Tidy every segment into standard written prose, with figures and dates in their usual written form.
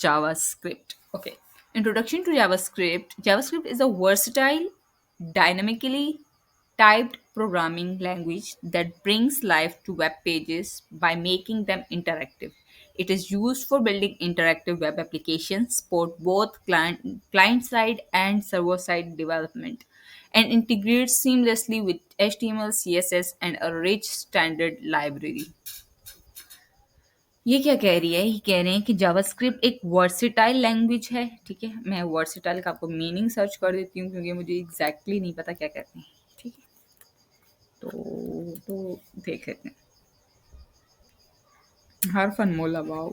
JavaScript. Okay. Introduction to JavaScript. JavaScript is a versatile, dynamically typed programming language that brings life to web pages by making them interactive. It is used for building interactive web applications, support both client side and server side development, and integrates seamlessly with HTML, CSS, and a rich standard library. ये क्या कह रही है? ये कह रहे हैं कि जावास्क्रिप्ट एक वर्सेटाइल लैंग्वेज है। ठीक है, मैं वर्सेटाइल का आपको मीनिंग सर्च कर देती हूँ क्योंकि मुझे एग्जैक्टली नहीं पता क्या कहते हैं। ठीक है, तो देख लेते हैं। हरफन मोला वाओ।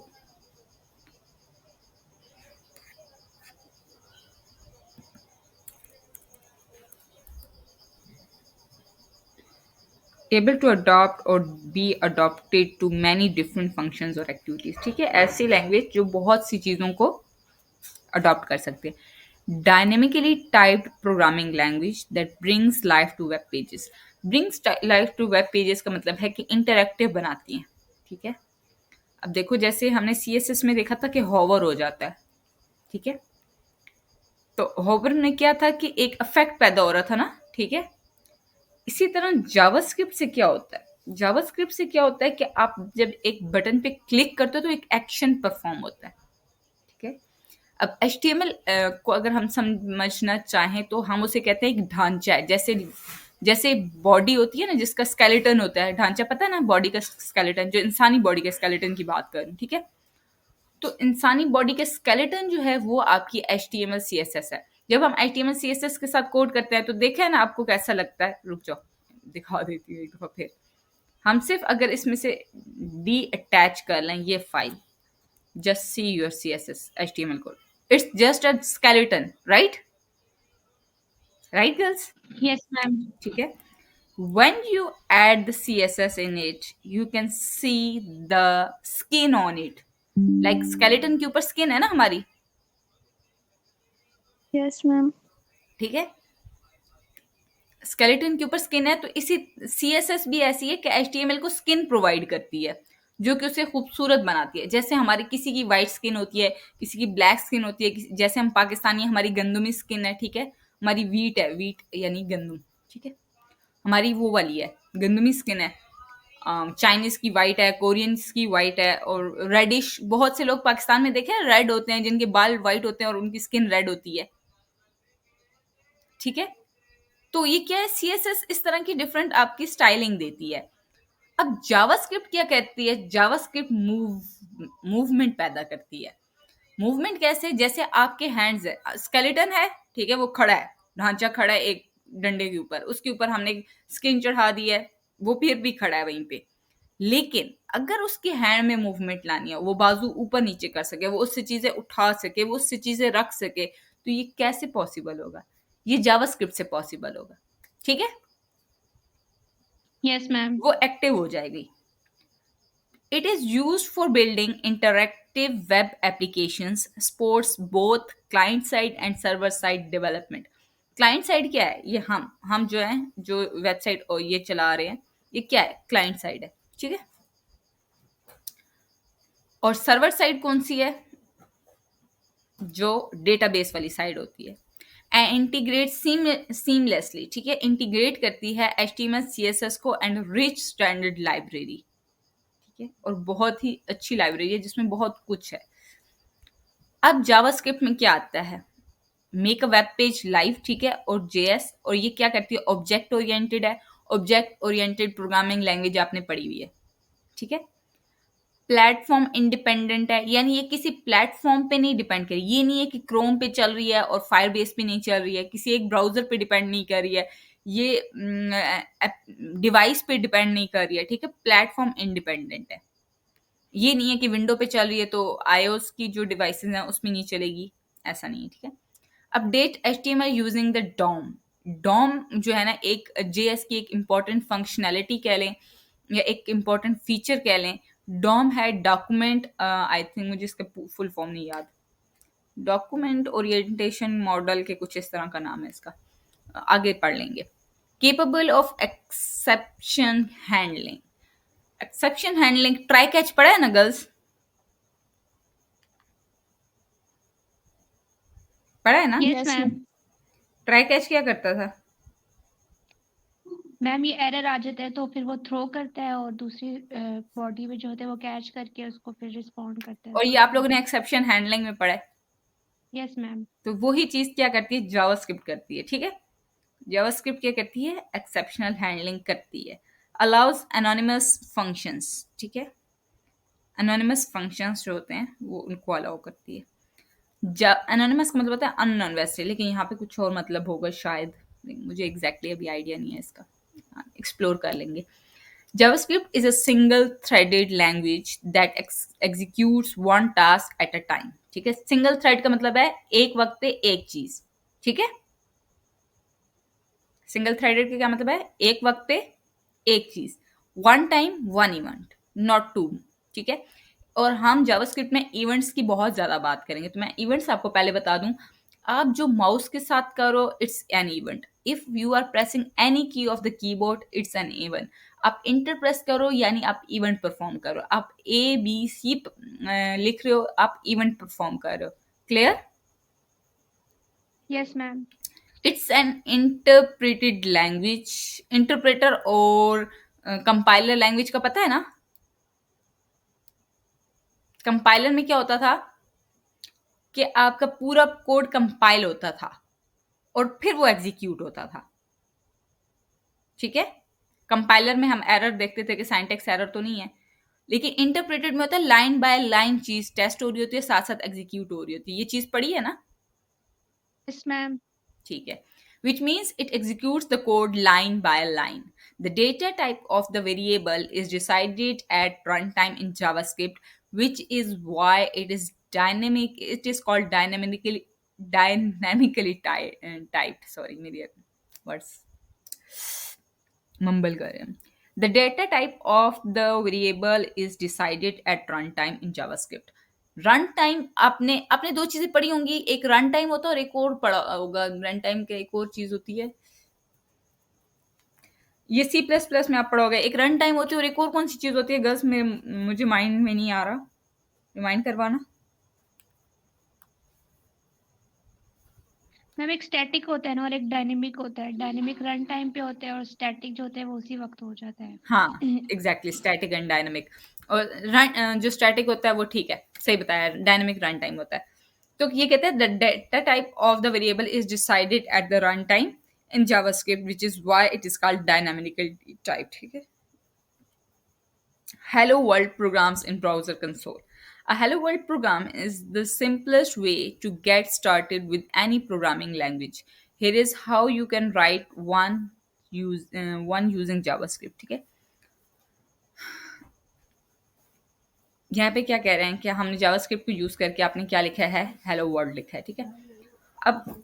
एबल टू अडॉप्ट और be adopted to many different functions और एक्टिविटीज। ठीक है, ऐसी लैंग्वेज जो बहुत सी चीज़ों को अडॉप्ट कर सकते हैं। Dynamically typed programming language that brings life to web pages. Brings life to web pages का मतलब है कि इंटरैक्टिव बनाती हैं। ठीक है, अब देखो जैसे हमने CSS में देखा था कि होवर हो जाता है। ठीक है, तो होवर में क्या था कि एक इफेक्ट पैदा हो रहा था ना। ठीक है, इसी तरह जावास्क्रिप्ट से क्या होता है? जावास्क्रिप्ट से क्या होता है कि आप जब एक बटन पे क्लिक करते हो तो एक एक्शन परफॉर्म होता है। ठीक है, अब HTML को अगर हम समझना चाहें तो हम उसे कहते हैं एक ढांचा है। जैसे जैसे बॉडी होती है ना, जिसका स्केलेटन होता है, ढांचा पता है ना, बॉडी का स्केलेटन, जो इंसानी बॉडी के स्केलेटन की बात करूं। ठीक है, तो इंसानी बॉडी के स्केलेटन जो है वो आपकी HTML CSS है। जब हम HTML CSS के साथ कोड करते हैं तो देखा है ना आपको कैसा लगता है। रुक जाओ, दिखा देती हूँ एक दफा फिर। हम सिर्फ अगर इसमें से डी अटैच कर लें ये file, just see your CSS HTML code. It's just a skeleton, right? Right, girls? Yes, ma'am. ठीक है, when you add the CSS in it you can see the skin on it. Like skeleton के ऊपर skin है ना हमारी। Yes, ma'am. ठीक है, skeleton के ऊपर स्किन है, तो इसी CSS भी ऐसी है कि HTML को स्किन प्रोवाइड करती है जो कि उसे खूबसूरत बनाती है। जैसे हमारी किसी की वाइट स्किन होती है, किसी की ब्लैक स्किन होती है, जैसे हम पाकिस्तानी, हमारी गंदुमी स्किन है। ठीक है, हमारी वीट है, वीट यानी गंदुम। ठीक है, हमारी वो वाली है, गंदुमी स्किन है। चाइनीज की वाइट है, कोरियंस की वाइट है, और रेडिश। बहुत से लोग पाकिस्तान में देखे रेड होते हैं, जिनके बाल वाइट होते हैं और उनकी स्किन रेड होती है। ठीक है, तो ये क्या है, CSS इस तरह की डिफरेंट आपकी स्टाइलिंग देती है। अब जावास्क्रिप्ट क्या कहती है? जावास्क्रिप्ट मूवमेंट पैदा करती है। मूवमेंट कैसे? जैसे आपके हैंड्स है, स्केलेटन है। ठीक है, वो खड़ा है, ढांचा खड़ा है एक डंडे के ऊपर, उसके ऊपर हमने स्किन चढ़ा दी है, वो फिर भी खड़ा है वहीं पे। लेकिन अगर उसके हैंड में मूवमेंट लानी है, वो बाजू ऊपर नीचे कर सके, वो उससे चीजें उठा सके, वो उससे चीजें रख सके, तो ये कैसे पॉसिबल होगा? ये जावास्क्रिप्ट से पॉसिबल होगा। ठीक है, Yes, ma'am. वो एक्टिव हो जाएगी। It is used for building interactive web applications, supports both client side and server side development. Client side क्या है? ये हम जो है, जो वेबसाइट और ये चला रहे हैं, ये क्या है? क्लाइंट साइड है। ठीक है, और सर्वर साइड कौन सी है? जो डेटाबेस वाली साइड होती है। And integrate seamlessly. ठीक है, इंटीग्रेट करती है HTML CSS को एंड रिच स्टैंडर्ड लाइब्रेरी। ठीक है, और बहुत ही अच्छी लाइब्रेरी है जिसमें बहुत कुछ है। अब जावास्क्रिप्ट में क्या आता है? Make a web page live. ठीक है, और JS, और ये क्या करती है? ऑब्जेक्ट ओरिएंटेड है। ऑब्जेक्ट ओरिएंटेड प्रोग्रामिंग लैंग्वेज आपने पढ़ी हुई है। ठीक है, प्लेटफॉर्म इंडिपेंडेंट है, यानी ये किसी प्लेटफॉर्म पे नहीं डिपेंड कर रही। ये नहीं है कि क्रोम पे चल रही है और फायरबेस पे नहीं चल रही है, किसी एक ब्राउजर पे डिपेंड नहीं कर रही है, ये डिवाइस पे डिपेंड नहीं कर रही है। ठीक है, प्लेटफॉर्म इंडिपेंडेंट है। ये नहीं है कि विंडो पे चल रही है तो iOS की जो डिवाइसेस हैं उसमें नहीं चलेगी, ऐसा नहीं है। ठीक है, update HTML using the DOM. DOM जो है ना, एक JS की एक इम्पॉर्टेंट फंक्शनैलिटी कह लें या एक इम्पॉर्टेंट फीचर कह लें। डॉम है डॉक्यूमेंट, आई थिंक मुझे इसका फुल फॉर्म नहीं याद, डॉक्यूमेंट ओरिएंटेशन मॉडल के कुछ इस तरह का नाम है इसका, आगे पढ़ लेंगे। Capable of exception handling. Exception handling, try catch पढ़ा है ना गर्ल्स? पढ़ा है ना? Yes yes ma'am. Ma'am. Try catch क्या करता था? मैम ये एरर आ जाता है तो फिर वो थ्रो करता है और दूसरी बॉडी में जो होता है वो कैच करके उसको फिर रिस्पॉन्ड करता है और ये उसके आप लोगों ऊपर। ने एक्सेप्शन हैंडलिंग में पढ़ा है। Yes ma'am. तो वही चीज़ क्या करती है, जावास्क्रिप्ट करती है, ठीक है? जावास्क्रिप्ट क्या करती है, एक्सेप्शनल हैंडलिंग करती है। अलाउज एनोनिमस फंक्शंस, ठीक है? एनोनिमस फंक्शंस जो होते हैं वो उनको अलाउ करती है। एनोनिमस का मतलब होता है अननोन वैसे, लेकिन यहाँ पे कुछ और मतलब होगा शायद, मुझे एग्जैक्टली अभी आइडिया नहीं है इसका, एक्सप्लोर कर लेंगे। JavaScript is a single threaded language that executes one task at a time, ठीक है? सिंगल थ्रेड का मतलब है एक वक्त पे एक चीज, ठीक है? सिंगल थ्रेडेड का क्या मतलब है, एक वक्त पे एक चीज, one time one event, not two, ठीक है? और हम जावास्क्रिप्ट में इवेंट्स की बहुत ज्यादा बात करेंगे, तो मैं इवेंट्स आपको पहले बता दूं। आप जो माउस के साथ करो it's an event, if you are pressing any key of the keyboard it's an event. आप इंटर प्रेस करो यानी आप इवेंट परफॉर्म करो, आप ए बी सी लिख रहे हो आप इवेंट परफॉर्म कर रहे हो। Clear? Yes ma'am. It's an interpreted language. Interpreter और कंपाइलर लैंग्वेज का पता है ना? कंपाइलर में क्या होता था कि आपका पूरा कोड कंपाइल होता था और फिर वो एग्जीक्यूट होता था, ठीक है? कंपाइलर में हम एरर देखते थे कि साइंटेक्स एरर तो नहीं है, लेकिन इंटरप्रेटेड में होता है लाइन बाय लाइन चीज टेस्ट हो रही होती है, साथ साथ एग्जीक्यूट हो रही होती है। ये चीज पढ़ी है ना? Yes ma'am. ठीक है, which means it executes the code line by line. The data type of the variable is decided at runtime in JavaScript, which is why it is dynamic. It is called dynamically typed. Sorry, मेरी words mumble कर रहे हैं. The data type of the variable is decided at runtime in JavaScript. Run time आपने आपने दो चीजें पढ़ी होंगी, एक रन टाइम होता है और एक और पढ़ा होगा। रन टाइम की एक और चीज होती है, ये सी प्लस प्लस में आप पढ़ोगे। एक रन टाइम होती है और एक और कौन सी चीज होती है गर्ल्स में, मुझे माइंड में नहीं आ रहा, रिमाइंड करवाना। मैम एक स्टैटिक होता है ना और एक डायनेमिक होता है। डायनेमिक रन टाइम पे होता है और स्टैटिक जो होता है वो उसी वक्त हो जाता है। हाँ, एग्जैक्टली, स्टैटिक एंड डायनेमिक। और रन जो स्टैटिक होता है वो ठीक है, सही बताया, डायनेमिक रन टाइम होता है। तो ये कहते हैं the data type of the variable is decided at the run time in JavaScript, which is why it is called dynamically type, ठीक है? Hello World programs in browser console. A Hello World program is the simplest way to get started with any programming language. Here is how you can write one using JavaScript. ठीक है, यहाँ पे क्या कह रहे हैं कि हमने जावास्क्रिप्ट को यूज करके आपने क्या लिखा है, हेलो वर्ल्ड लिखा है, ठीक है? अब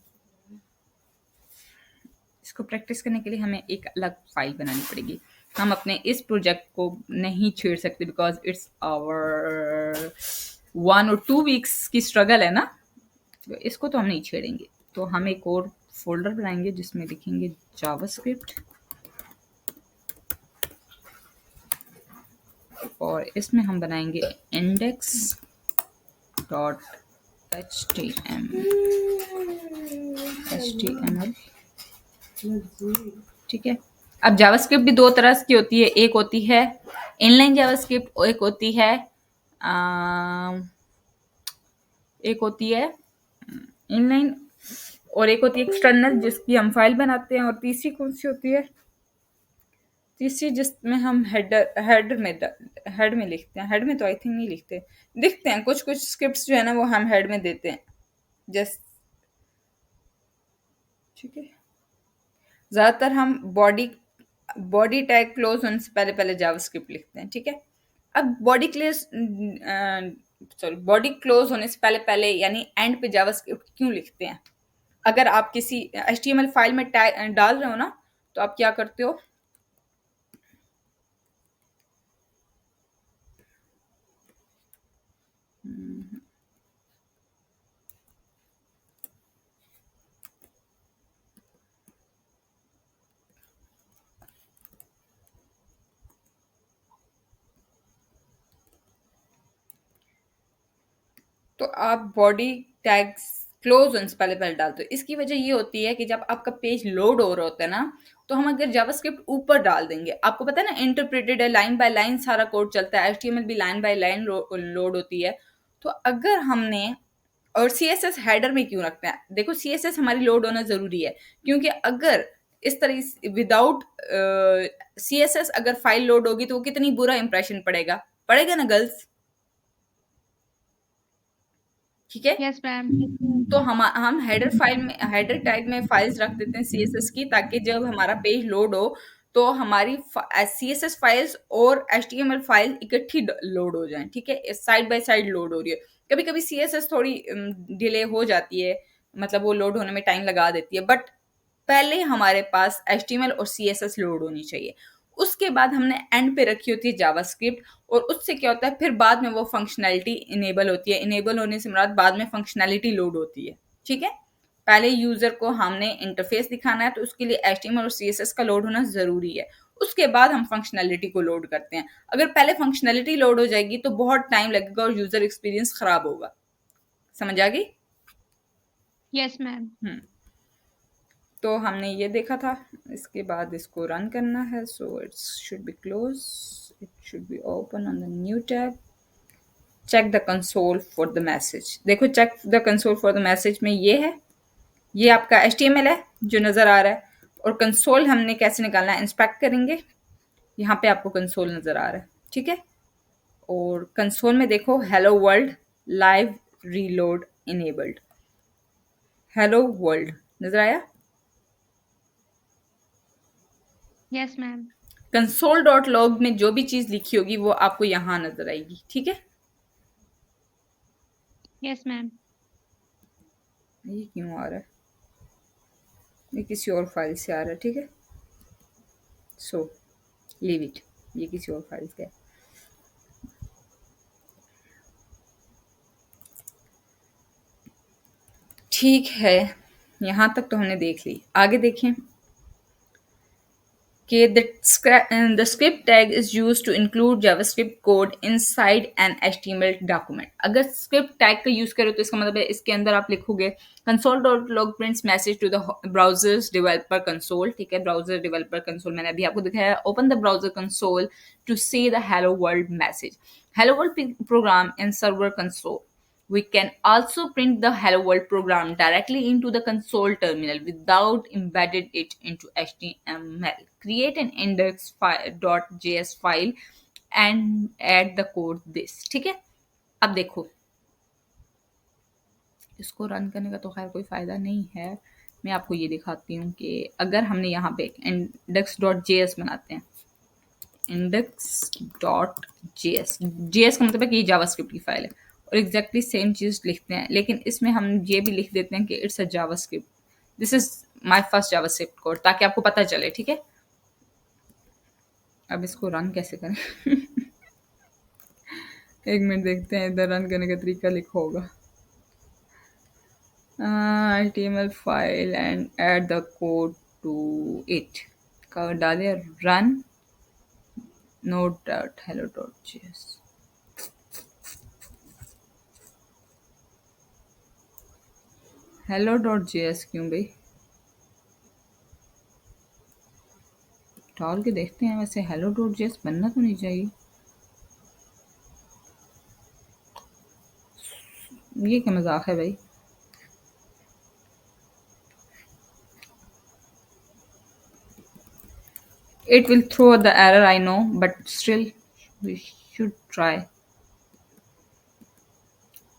इसको प्रैक्टिस करने के लिए हमें एक अलग फाइल बनानी पड़ेगी। हम अपने इस प्रोजेक्ट को नहीं छेड़ सकते बिकॉज इट्स आवर 1 और 2 वीक्स की स्ट्रगल है ना, तो इसको तो हम नहीं छेड़ेंगे। तो हम एक और फोल्डर बनाएंगे जिसमें लिखेंगे जावास्क्रिप्ट, और इसमें हम बनाएंगे इंडेक्स डॉट HTML, ठीक है? अब जावास्क्रिप्ट भी दो तरह की होती है, एक होती है इनलाइन जावास्क्रिप्ट और एक होती है इनलाइन और एक होती है एक्सटर्नल जिसकी हम फाइल बनाते हैं। और तीसरी कौन सी होती है? तीसरी जिसमें हम हेड में लिखते हैं। हेड में तो आई थिंक नहीं लिखते, दिखते हैं कुछ कुछ स्क्रिप्ट्स जो है ना वो हम हेड में देते हैं जस्ट, ठीक है? ज्यादातर हम बॉडी टैग क्लोज होने से पहले पहले जावास्क्रिप्ट लिखते हैं, ठीक है? अब बॉडी क्लोज होने से पहले पहले यानी एंड पे जावास्क्रिप्ट क्यों लिखते हैं? अगर आप किसी HTML फाइल में टैग डाल रहे हो ना, तो आप क्या करते हो, तो आप बॉडी टैग्स क्लोज वंस पहले पहले डालते हो। इसकी वजह ये होती है कि जब आपका पेज लोड हो रहा होता है ना, तो हम अगर जावास्क्रिप्ट ऊपर डाल देंगे, आपको पता है ना इंटरप्रेटेड है, लाइन बाय लाइन सारा कोड चलता है, एचटीएमएल भी लाइन बाय लाइन लोड होती है। तो अगर हमने, और सीएसएस हेडर में क्यों रखते हैं, देखो सीएसएस हमारी लोड होना जरूरी है, क्योंकि अगर इस तरह विदाउट सीएसएस अगर फाइल लोड होगी तो वो कितनी बुरा इंप्रेशन पड़ेगा, पड़ेगा ना गर्ल्स? ठीक है। Yes ma'am. तो हम हेडर फाइल में, हेडर टैग में फाइल्स रख देते हैं सीएसएस की, ताकि जब हमारा पेज लोड हो तो हमारी सीएसएस फाइल्स और एचटीएमएल फाइल इकट्ठी लोड हो जाएं। ठीक है, साइड बाय साइड लोड हो रही है। कभी कभी सीएसएस थोड़ी डिले हो जाती है, मतलब वो लोड होने में टाइम लगा देती है, बट पहले हमारे पास एचटीएमएल और सीएसएस लोड होनी चाहिए। उसके बाद हमने एंड पे रखी होती है जावास्क्रिप्ट, और उससे क्या होता है फिर बाद में वो फंक्शनैलिटी इनेबल होती है। इनेबल होने से मुराद बाद में फंक्शनैलिटी लोड होती है। ठीक है, पहले यूजर को हमने इंटरफेस दिखाना है, तो उसके लिए एचटीएमएल और सीएसएस का लोड होना जरूरी है। उसके बाद हम फंक्शनैलिटी को लोड करते हैं। अगर पहले फंक्शनैलिटी लोड हो जाएगी तो बहुत टाइम लगेगा और यूजर एक्सपीरियंस खराब होगा। समझ आ गई? Yes ma'am. तो हमने ये देखा था। इसके बाद इसको रन करना है, so it's should be close, it should be open on the new tab. Check the console for the message. देखो check the console for the message में ये है, ये आपका HTML है जो नज़र आ रहा है। और कंसोल हमने कैसे निकालना है, इंस्पेक्ट करेंगे, यहाँ पे आपको कंसोल नज़र आ रहा है। ठीक है, और कंसोल में देखो hello world live reload enabled, hello world नज़र आया। Yes ma'am. Console dot log में जो भी चीज़ लिखी होगी वो आपको यहाँ नज़र आएगी। ठीक है, यस मैम। ये क्यों आ रहा है, ये किसी और फाइल से आ रहा है। ठीक है, सो लीव इट, ये किसी और फाइल से है। ठीक है, यहाँ तक तो हमने देख ली, आगे देखें कि the script tag is used to include JavaScript code inside an HTML document। अगर script tag का यूज करो तो इसका मतलब है इसके अंदर आप लिखोगे console.log prints message to the browser's developer console। ठीक है, browser developer console मैंने अभी आपको दिखाया। open the browser console to see the hello world message, hello world program in server console। We can also print the hello world program directly into the console terminal without embedding it into HTML। Create an index.js file and add the code this। ठीक है, अब देखो इसको run करने का तो खैर कोई फ़ायदा नहीं है। मैं आपको ये दिखाती हूँ कि अगर हमने यहाँ पे index.js बनाते हैं, index.js, js का मतलब है कि ये जावास्क्रिप्ट की फाइल है, और एग्जैक्टली सेम चीज़ लिखते हैं, लेकिन इसमें हम ये भी लिख देते हैं कि it's a JavaScript, this is my first JavaScript code, ताकि आपको पता चले। ठीक है, अब इसको रन कैसे करें एक मिनट देखते हैं, इधर रन करने का तरीका लिखा होगा। HTML file and add the code to it का डाले, रन node.hello.js। hello.js क्यों भाई, डाल के देखते हैं। वैसे hello.js बनना तो नहीं चाहिए, ये क्या मजाक है भाई। It will throw the error, I know, but still we should try।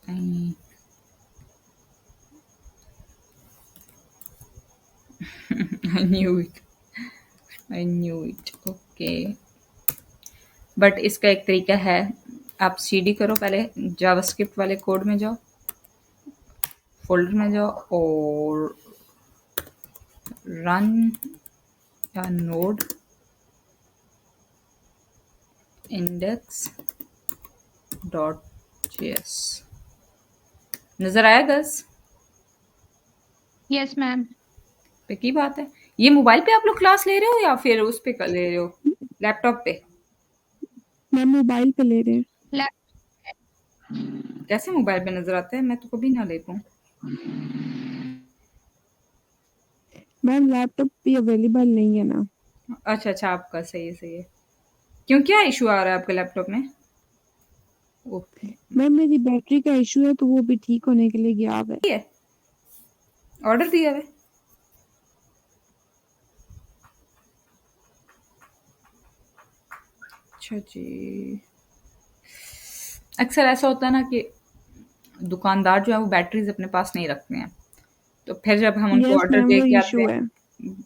I I knew it, I knew it। Okay, but इसका एक तरीका है, आप cd करो, पहले जावास्क्रिप्ट वाले कोड में जाओ, फोल्डर में जाओ और रन या नोड index.js। नजर आया गर्ल्स? Yes ma'am. पे की बात है। ये मोबाइल पे आप लोग क्लास ले रहे हो या फिर उस पे ले रहे हो, लैपटॉप पे? मैम मोबाइल पे ले रहे हैं। लैप कैसे मोबाइल पे नजर आता है, मैं तो कभी ना ले पाऊँ। मैम लैपटॉप भी अवेलेबल नहीं है ना। अच्छा अच्छा, आपका सही है सही है। क्यों, क्या इशू आ रहा है आपके लैपटॉप में? ओके, मैम मेरी बैटरी का इशू है तो वो भी ठीक होने के लिए गया है। है ऑर्डर दिया है। अच्छा जी, अक्सर ऐसा होता है ना कि दुकानदार जो है वो बैटरीज अपने पास नहीं रखते हैं, तो फिर जब हम उनको यस ऑर्डर मैम दे वो के आते इशू है। हैं,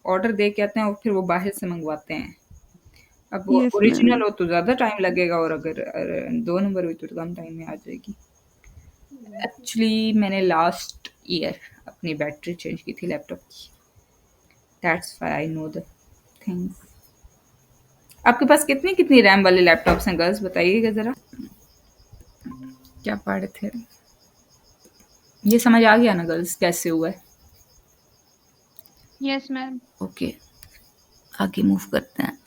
ऑर्डर दे के आते हैं और फिर वो बाहर से मंगवाते हैं। अब वो यस मैम। ओरिजिनल हो तो ज़्यादा टाइम लगेगा, और अगर 2 नंबर हुई तो कम टाइम में आ जाएगी। एक्चुअली मैंने लास्ट ईयर अपनी बैटरी चेंज की थी लैपटॉप की, that's why I know the things. आपके पास कितनी कितनी रैम वाले लैपटॉप्स हैं गर्ल्स, बताइएगा ज़रा। क्या पढ़े थे, ये समझ आ गया ना गर्ल्स कैसे हुआ है? Yes ma'am. ओके, आगे मूव करते हैं।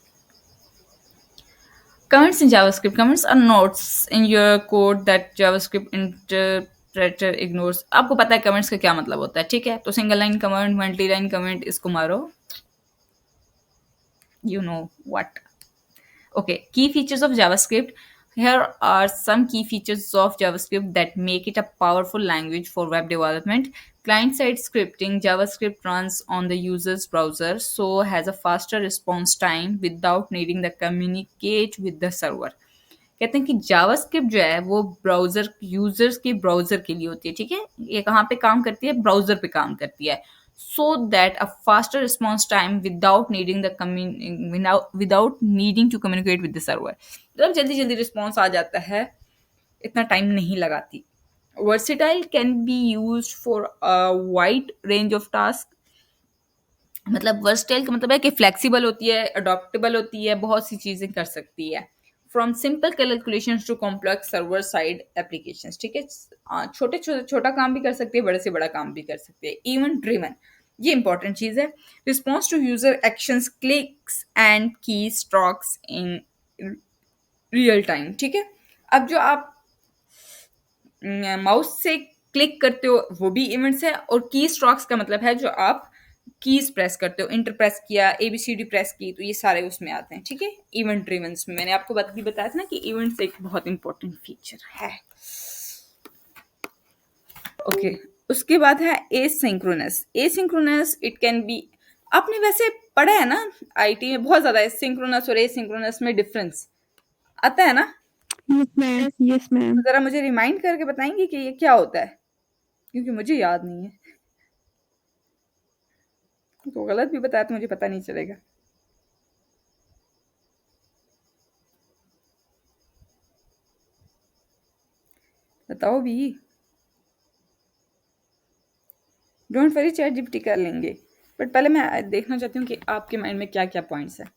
Comments in JavaScript. Comments are notes in your code that JavaScript interpreter ignores. आपको पता है comments का क्या मतलब होता है, ठीक है? तो single line comment, multi line comment, इसको मारो, you know what. Okay, key features of JavaScript. Here are some key features of JavaScript that make it a powerful language for web development. Client-side scripting. JavaScript runs on the user's browser, so has a faster response time without needing to communicate with the server. कहते हैं कि JavaScript जो है वो browser users के browser के लिए होती है, ठीक है? ये कहाँ पे काम करती है? ब्राउजर पे काम करती है, so that a faster response time without needing to communicate with the server. मतलब जल्दी जल्दी रिस्पॉन्स आ जाता है, इतना टाइम नहीं लगाती। Versatile can be use for a wide range of task. मतलब वर्सटाइल का मतलब है कि फ्लेक्सिबल होती है, अडॉप्टेबल होती है, बहुत सी चीजें कर सकती है। From simple calculations to complex server side applications, ठीक है? छोटे छोटे छोटा काम भी कर सकती है, बड़े से बड़ा काम भी कर सकती है। इवेंट ड्रिवन, ये इंपॉर्टेंट चीज है। Response to user actions, clicks and keystrokes in real time, ठीक है? अब जो आप माउस से क्लिक करते हो वो भी इवेंट्स है, और की स्ट्रोक्स का मतलब है जो आप कीज प्रेस करते हो, इंटर प्रेस किया, एबीसीडी प्रेस की, तो ये सारे उसमें आते हैं, ठीक है? इवेंट ड्रिवंस में मैंने आपको भी बताया था ना कि इवेंट्स एक बहुत इंपॉर्टेंट फीचर है। ओके, उसके बाद है asynchronous. Asynchronous it can be, आपने वैसे पढ़ा है ना आईटी में बहुत ज्यादा सिंक्रोनस और एसिंक्रोनस में डिफरेंस आता है ना? Yes ma'am. Yes ma'am. तो जरा मुझे रिमाइंड करके बताएंगे कि ये क्या होता है, क्योंकि मुझे याद नहीं है, तो गलत भी बताया तो मुझे पता नहीं चलेगा। बताओ भी। डोंट वरी, चैट जीपीटी कर लेंगे, बट पहले मैं देखना चाहती हूँ कि आपके माइंड में क्या क्या पॉइंट्स है।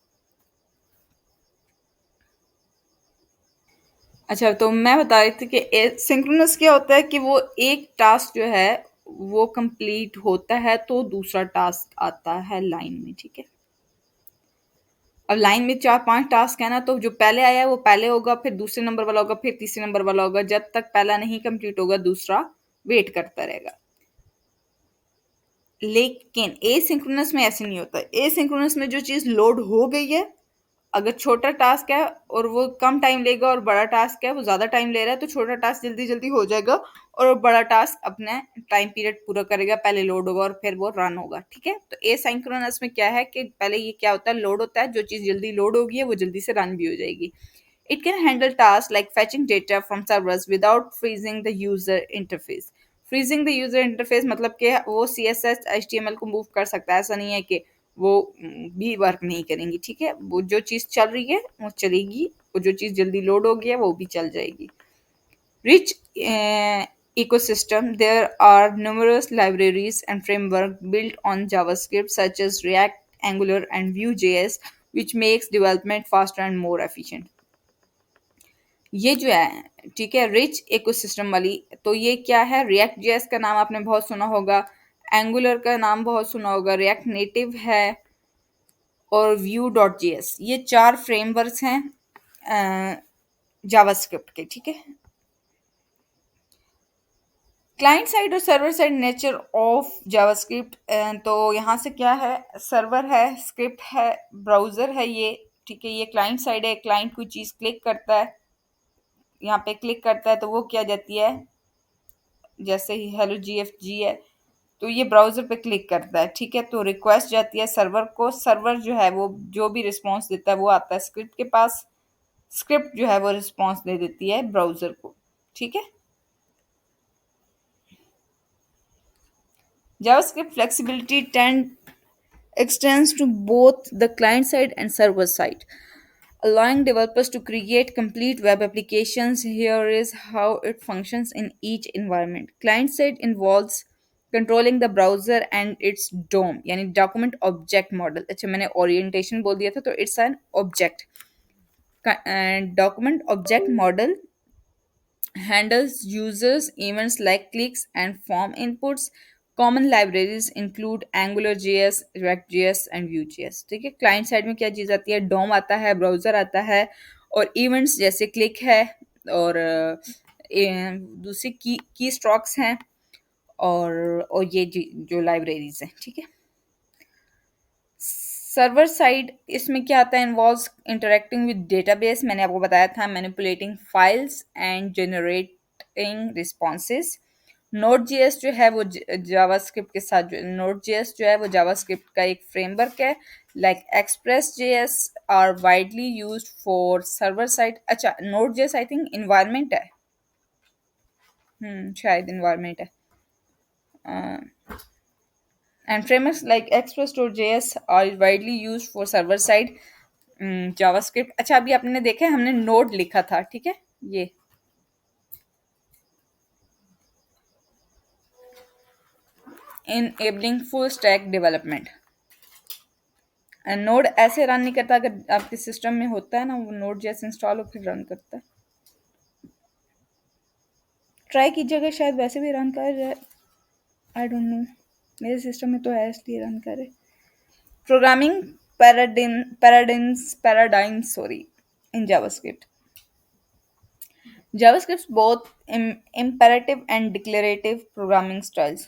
अच्छा, तो मैं बता रही थी कि सिंक्रोनस क्या होता है कि वो एक टास्क जो है वो कंप्लीट होता है तो दूसरा टास्क आता है लाइन में, ठीक है? अब लाइन में 4-5 टास्क है ना, तो जो पहले आया है वो पहले होगा, फिर दूसरे नंबर वाला होगा, फिर तीसरे नंबर वाला होगा, जब तक पहला नहीं कंप्लीट होगा दूसरा वेट करता रहेगा। लेकिन एसिंक्रोनस में ऐसे नहीं होता। एसिंक्रोनस में जो चीज़ लोड हो गई है, अगर छोटा टास्क है और वो कम टाइम लेगा, और बड़ा टास्क है वो ज़्यादा टाइम ले रहा है, तो छोटा टास्क जल्दी जल्दी हो जाएगा और बड़ा टास्क अपने टाइम पीरियड पूरा करेगा, पहले लोड होगा और फिर वो रन होगा, ठीक है? तो एसिंक्रोनस में क्या है कि पहले ये क्या होता है, लोड होता है, जो चीज़ जल्दी लोड होगी है वो जल्दी से रन भी हो जाएगी। It can handle tasks like fetching data from servers without freezing the user interface. Freezing the user interface मतलब कि वो CSS HTML को मूव कर सकता है, ऐसा नहीं है कि वो भी वर्क नहीं करेंगी, ठीक है? वो जो चीज़ चल रही है वो चलेगी, वो जो चीज़ जल्दी लोड हो गई है वो भी चल जाएगी। Rich ecosystem, there are numerous libraries and framework built on JavaScript such as React, Angular and Vue.js, which makes development faster and more efficient. ये जो है, ठीक है, रिच इकोसिस्टम वाली, तो ये क्या है? रिएक्ट जेएस का नाम आपने बहुत सुना होगा, एंगुलर का नाम बहुत सुना होगा, रिएक्ट नेटिव है और व्यू डॉट जेएस, ये 4 फ्रेमवर्क्स हैं जावास्क्रिप्ट के, ठीक है? क्लाइंट साइड और server side nature of JavaScript. तो यहाँ से क्या है, सर्वर है, स्क्रिप्ट है, ब्राउज़र है ये, ठीक है। ये क्लाइंट साइड है, क्लाइंट कोई चीज़ क्लिक करता है, यहाँ पे क्लिक करता है तो वो क्या जाती है, जैसे ही हेलो GFG है तो ये ब्राउज़र पे क्लिक करता है, ठीक है। तो रिक्वेस्ट जाती है सर्वर को, सर्वर जो है वो जो भी रिस्पॉन्स देता है वो आता है स्क्रिप्ट के पास, स्क्रिप्ट जो है वो रिस्पॉन्स दे देती है ब्राउज़र को, ठीक है। JavaScript flexibility extends to both the client side and server side, allowing developers to create complete web applications. Here is how it functions in each environment. Client side involves controlling the browser and its DOM, यानी document object model. अच्छा, मैंने orientation बोल दिया था, तो it's an object. And document object model handles users events like clicks and form inputs. Common libraries include AngularJS, React.js and Vue.js, ठीक है। Client side में क्या चीज़ आती है, डोम आता है, ब्राउज़र आता है, और इवेंट्स जैसे क्लिक है, और दूसरी की स्ट्रोक्स हैं, और ये जो लाइब्रेरीज हैं, ठीक है। सर्वर साइड इसमें क्या आता है, इन्वॉल्व्स इंटरेक्टिंग विद डेटाबेस, मैंने आपको बताया था, manipulating files and generating responses. Node JS जो है वो जावास्क्रिप्ट के साथ, जो नोड जेएस जो है वो जावास्क्रिप्ट का एक फ्रेमवर्क है, like express JS are widely used for server side. अच्छा, node JS I think environment है, शायद इन्वायरमेंट है। And frameworks like Express.js are widely used for server-side JavaScript। अच्छा, अभी आपने देखा है हमने नोड लिखा था, ठीक है, ये enabling full stack development। Node ऐसे रन नहीं करता, अगर आपके सिस्टम में होता है ना वो नोड जैसे इंस्टॉल हो फिर रन करता है। ट्राई कीजिएगा, शायद वैसे भी रन कर जाए, आई डोंट नो, मेरे सिस्टम में तो है इसलिए रन करे। Programming paradigms, sorry, in JavaScript. JavaScript's both imperative and declarative programming styles.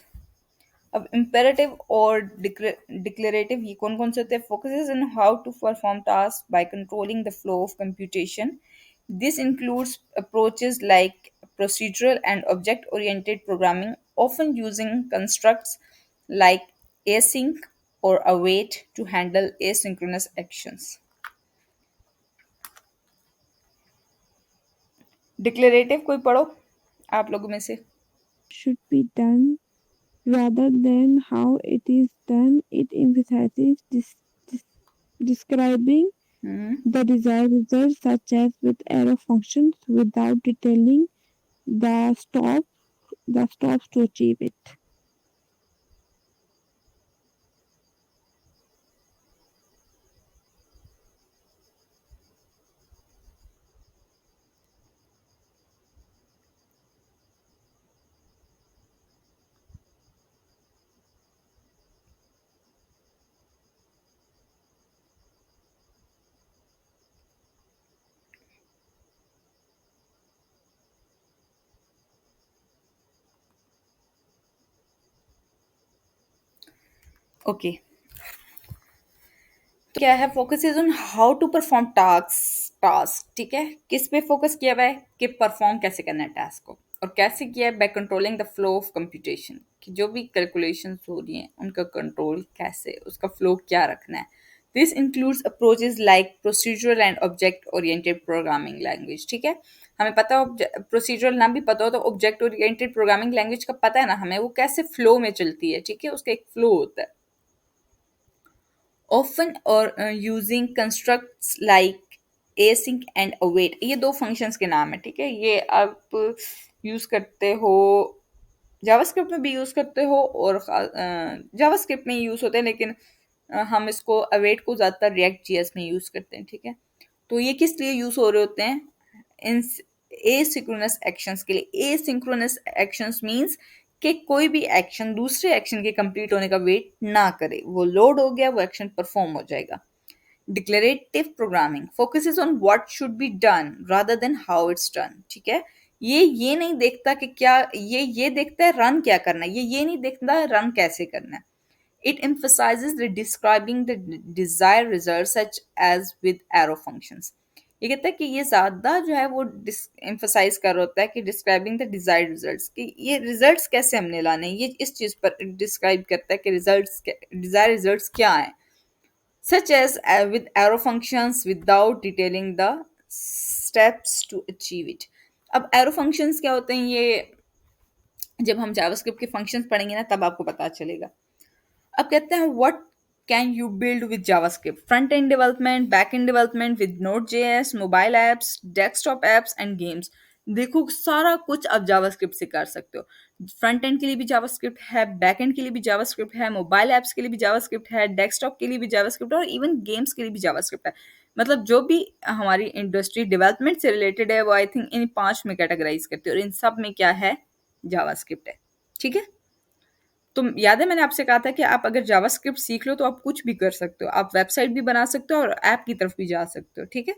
अब imperative और declarative ये कौन कौन से होते हैं? Focuses on how to perform tasks by controlling the flow of computation. This includes approaches like procedural and object-oriented programming, often using constructs like async or await to handle asynchronous actions. Declarative कोई पढ़ो आप लोगों में से। should be done rather than how it is done. It emphasizes describing the desired result, such as with arrow functions, without detailing the stops to achieve it. Okay, तो क्या है, focus is on how to perform task, ठीक है। किस पे focus किया हुआ है कि परफॉर्म कैसे करना है टास्क को, और कैसे किया है, by controlling the flow of computation, कि जो भी कैलकुलेशंस हो रही हैं उनका कंट्रोल कैसे, उसका फ्लो क्या रखना है। This includes approaches like procedural and object oriented programming language, ठीक है। हमें पता हो, प्रोसीजरल ना भी पता हो तो ऑब्जेक्ट ओरिएंटेड प्रोग्रामिंग लैंग्वेज का पता है ना हमें, वो कैसे फ्लो में चलती है, ठीक है, उसका एक फ्लो होता है। often or using constructs like async and await, ये दो फंक्शंस के नाम है, ठीक है। ये आप यूज करते हो, जावास्क्रिप्ट में भी यूज करते हो, और जावास्क्रिप्ट में यूज होते हैं, लेकिन हम इसको अवेट को ज़्यादातर रिएक्ट जीएस में यूज करते हैं, ठीक है। तो ये किस लिए यूज हो रहे होते हैं, इन एसिंक्रोनस एक्शंस के लिए। एसिंक्रोनस एक्शंस मींस कि कोई भी एक्शन दूसरे एक्शन के कंप्लीट होने का वेट ना करे, वो लोड हो गया वो एक्शन परफॉर्म हो जाएगा। Declarative programming focuses on what should be done rather than how it's done, ठीक है। ये नहीं देखता कि क्या ये देखता है रन क्या करना है, ये नहीं देखता रन कैसे करना है. It emphasizes the describing the desired results such as with arrow functions. ये कहता है कि ये ज्यादा जो है वो emphasize कर रहा होता है कि describing the desired results, कि ये results कैसे हमने लाने हैं, ये इस चीज पर describe करता है कि desired results क्या हैं, such as with arrow functions without detailing the steps to achieve it. अब arrow functions क्या होते हैं, ये जब हम जावास्क्रिप्ट के फंक्शंस पढ़ेंगे ना तब आपको पता चलेगा. अब कहते हैं what can you build with JavaScript. Front end development, back and development with node JS, mobile apps, desktop apps and games. देखो सारा कुछ आप जावास्क्रिप्ट से कर सकते हो. फ्रंट एंड के लिए भी जावास्क्रिप्ट है, बैक एंड के लिए भी जावास्क्रिप्ट है, मोबाइल एप्स के लिए भी जावास्क्रिप्ट है, डेस्कटॉप के लिए भी जावास्क्रिप्ट है और इवन गेम्स के लिए भी जावास्क्रिप्ट है. मतलब जो भी हमारी इंडस्ट्री डेवलपमेंट से रिलेटेड है वो आई थिंक इन 5 में कैटेगराइज करते हैं और इन सब में क्या है, जावास्क्रिप्ट है. ठीक है. तो याद है मैंने आपसे कहा था कि आप अगर जावास्क्रिप्ट सीख लो तो आप कुछ भी कर सकते हो, आप वेबसाइट भी बना सकते हो और ऐप की तरफ भी जा सकते हो. ठीक है.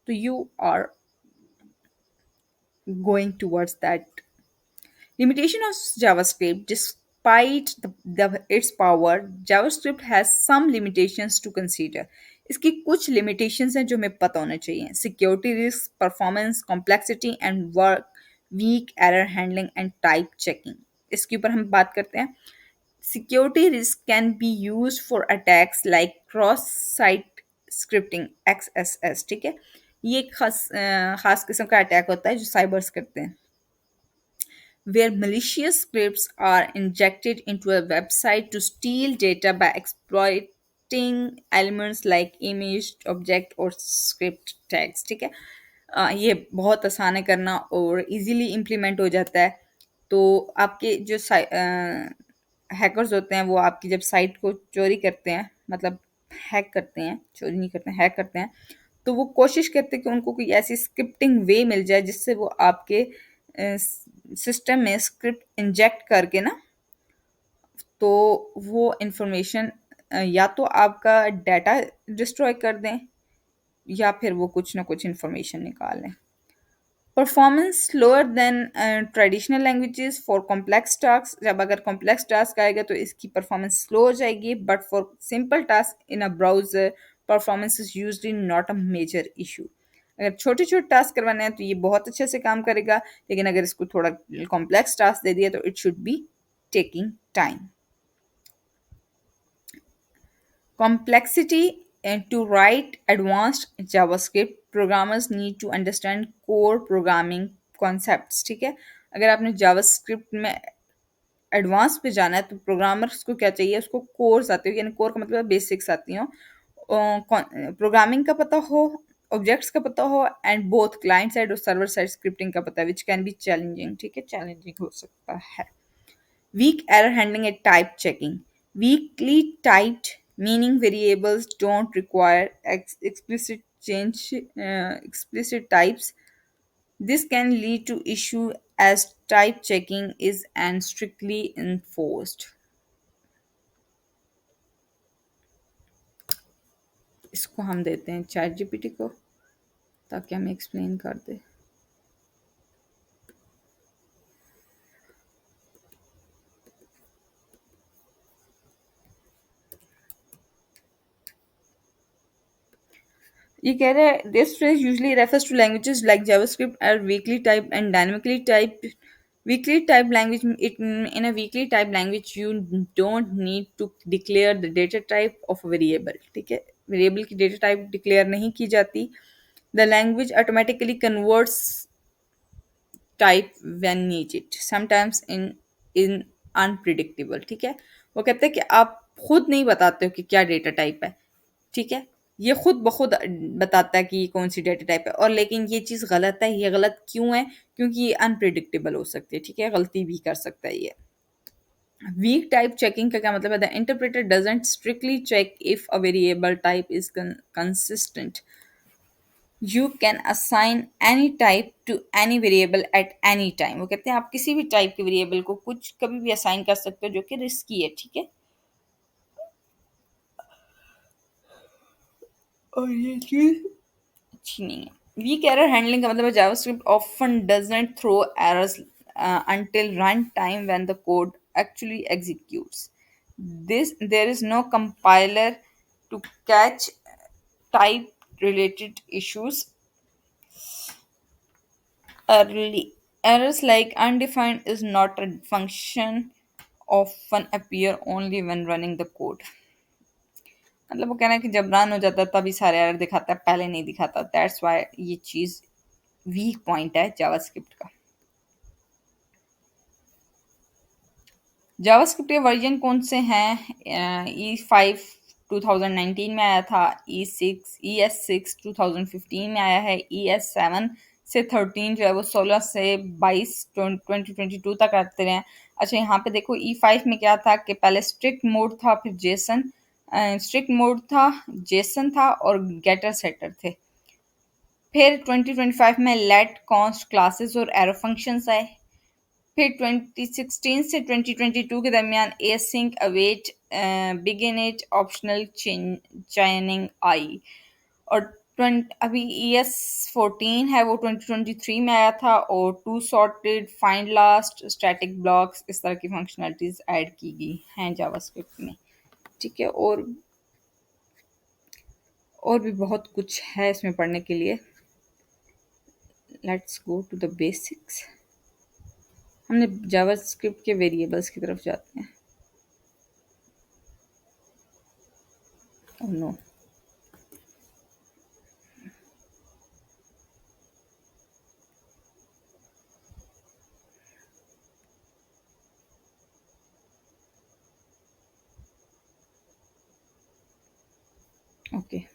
तो you are going towards that. Limitation of JavaScript. Despite its power, JavaScript has some limitations to consider. इसकी कुछ limitations हैं जो हमें पता होना चाहिए. Security risk, performance, complexity and work, weak error handling and type checking. इसके ऊपर हम बात करते हैं. Security risk can be used for attacks like cross-site scripting (XSS). ठीक है, ये एक खास किस्म का अटैक होता है जो साइबर्स करते हैं, where malicious scripts are injected into a website to steal data by exploiting elements like image, object और script tags. ठीक है. ये बहुत आसान है करना और इजीली इम्प्लीमेंट हो जाता है. तो आपके जो हैकर्स होते हैं वो आपकी जब साइट को चोरी करते हैं, मतलब हैक करते हैं, चोरी नहीं करते हैं, हैक करते हैं, तो वो कोशिश करते हैं कि उनको कोई ऐसी स्क्रिप्टिंग वे मिल जाए जिससे वो आपके सिस्टम में स्क्रिप्ट इंजेक्ट करके ना, तो वो इंफॉर्मेशन या तो आपका डाटा डिस्ट्रॉय कर दें या फिर वो कुछ ना कुछ इंफॉर्मेशन निकाल लें. Performance slower then traditional languages for complex task. जब अगर कॉम्प्लेक्स टास्क आएगा तो इसकी परफॉर्मेंस स्लो हो जाएगी, but for simple task in a browser performance is usually not a major issue. अगर छोटे छोटे टास्क करवाने हैं तो ये बहुत अच्छे से काम करेगा, लेकिन अगर इसको थोड़ा कॉम्प्लेक्स टास्क दे दिया तो it should be taking time. Complexity. And to write advanced JavaScript, programmers need to understand core programming concepts. ठीक है. अगर आपने JavaScript में एडवांस पे जाना है तो प्रोग्रामर्स को क्या चाहिए, उसको कोर्स आते हो, यानी कोर का मतलब बेसिक्स आती हो, प्रोग्रामिंग का पता हो, ऑब्जेक्ट्स का पता हो एंड बोथ क्लाइंट साइड और सर्वर साइड स्क्रिप्टिंग का पता है, विच कैन बी चैलेंजिंग. ठीक है, चैलेंजिंग हो सकता है. Weak error handling and type checking. Weakly typed, meaning variables don't require explicit types. This can lead to issue as type checking is and strictly enforced. इसको हम देते हैं chat GPT को ताकि हमें एक्सप्लेन कर दे. ये कह रहे हैं this phrase usually refers to languages like JavaScript are weakly typed and dynamically typed. Weakly typed language, in a weakly typed language you don't need to declare the data type of a variable. ठीक है, variable की data type declare नहीं की जाती. The language automatically converts type when needed, sometimes in unpredictable. ठीक है, वो कहते हैं कि आप खुद नहीं बताते हो कि क्या डेटा टाइप है. ठीक है, ये खुद ब खुद बताता है कि कौन सी डेटा टाइप है, और लेकिन ये चीज़ गलत है. ये गलत क्यों है? क्योंकि ये अनप्रिडिक्टेबल हो सकती है. ठीक है, गलती भी कर सकता है ये. वीक टाइप चेकिंग का क्या मतलब है? The interpreter doesn't strictly check if a variable type is consistent. You can assign any type to any variable at any time. वो कहते हैं आप किसी भी टाइप के वेरिएबल को कुछ कभी भी असाइन कर सकते हो, जो कि रिस्की है. ठीक है, और ये चीज़ अच्छी नहीं है. वीक एरर हैंडलिंग का मतलब है JavaScript often doesn't throw errors until runtime when the code actually executes. This there is no compiler to catch type related issues early. Errors like undefined is not a function often appear only when running the code. मतलब वो कहना है कि जब run हो जाता है तभी सारे एरर दिखाता है, पहले नहीं दिखाता. दैट्स वाई ये चीज़ वीक पॉइंट है जावास्क्रिप्ट का. जावास्क्रिप्ट के वर्जन कौन से हैं? E5 2019 में आया था, ES6 2015 में आया है, ES7 से 13 जो है वो 16 से 22 2022 तक आते रहे हैं. अच्छा यहाँ पे देखो E5 में क्या था कि पहले स्ट्रिक्ट मोड था, फिर स्ट्रिक्ट मोड था, जेसन था और गेटर सेटर थे. फिर 2025 में लेट, कॉन्स्ट, क्लासेस और एरो फंक्शंस आए. फिर 2016 से 2022 के दरमियान async, await, BigInt, optional chaining आई. और अभी ES14 है वो 2023 में आया था और to sorted, find last, static blocks, इस तरह की फंक्शनलिटीज ऐड की गई हैं जावास्क्रिप्ट में. ठीक है, और भी बहुत कुछ है इसमें पढ़ने के लिए. Let's go to the basics. हमने जावास्क्रिप्ट के वेरिएबल्स की तरफ जाते हैं. Oh no. Okay.